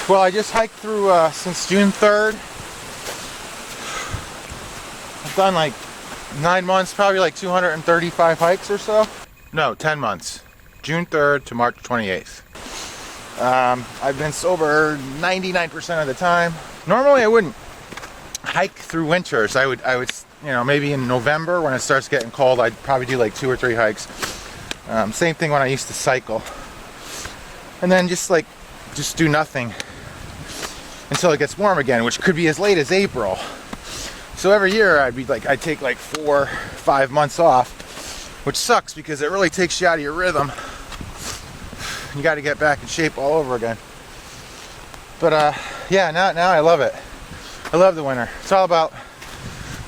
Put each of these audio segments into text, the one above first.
Well, I just hiked through since June 3rd. I've done like 9 months, probably like 235 hikes or so. No, 10 months. June 3rd to March 28th. I've been sober 99% of the time. Normally I wouldn't hike through winters. I would, you know, maybe in November when it starts getting cold, I'd probably do like 2 or 3 hikes. Same thing when I used to cycle. And then just do nothing until it gets warm again, which could be as late as April. So every year I'd take like 4 or 5 months off, which sucks because it really takes you out of your rhythm. You got to get back in shape all over again. But yeah, now I love it. I love the winter. It's all about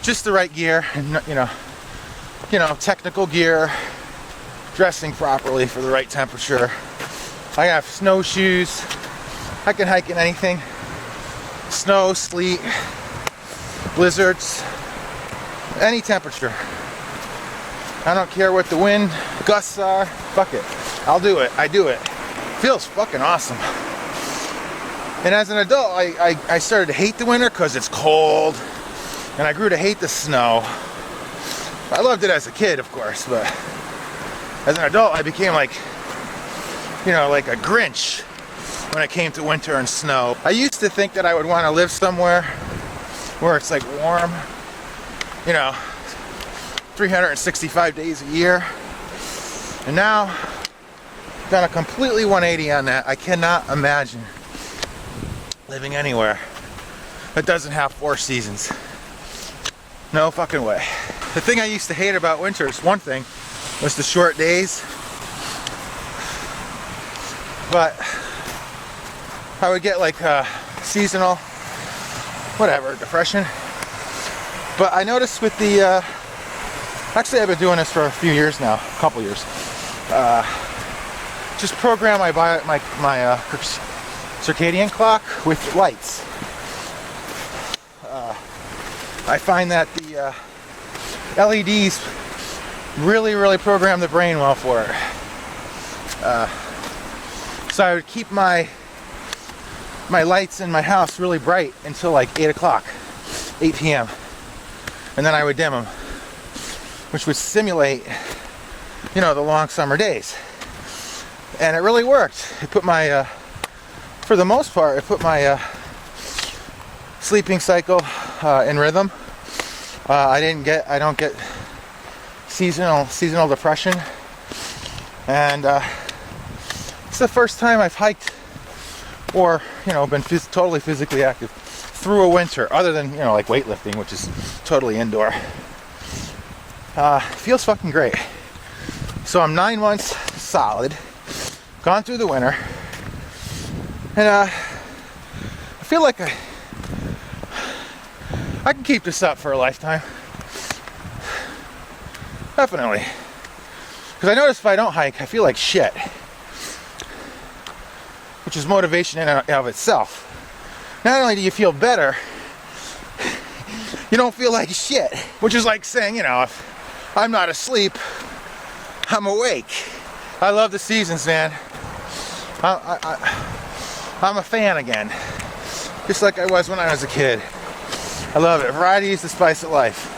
just the right gear and you know, technical gear, dressing properly for the right temperature. I have snowshoes. I can hike in anything. Snow, sleet, blizzards, any temperature. I don't care what the wind gusts are. Fuck it. I'll do it. I do it. Feels fucking awesome. And as an adult, I started to hate the winter because it's cold, and I grew to hate the snow. I loved it as a kid, of course, but as an adult, I became like, you know, like a Grinch when it came to winter and snow. I used to think that I would want to live somewhere where it's like warm, you know, 365 days a year. And now, I've done a completely 180 on that. I cannot imagine living anywhere that doesn't have 4 seasons. No fucking way. The thing I used to hate about winters, one thing, was the short days. But I would get like seasonal, whatever, depression. But I noticed with the, actually I've been doing this for a few years now, a couple years. Just program my circadian clock with lights. I find that the LEDs really program the brain well for it. So I would keep my lights in my house really bright until like 8 o'clock, 8 p.m. And then I would dim them, which would simulate, you know, the long summer days. And it really worked. It put my, for the most part, it put my sleeping cycle in rhythm. I don't get seasonal depression. And it's the first time I've hiked or, you know, been totally physically active through a winter, other than, you know, like weightlifting, which is totally indoor. Feels fucking great. So I'm 9 months solid, gone through the winter, and I feel like I can keep this up for a lifetime. Definitely. Because I notice if I don't hike, I feel like shit. Which is motivation in and of itself. Not only do you feel better, you don't feel like shit. Which is like saying, you know, if I'm not asleep, I'm awake. I love the seasons, man. I'm a fan again. Just like I was when I was a kid. I love it. Variety is the spice of life.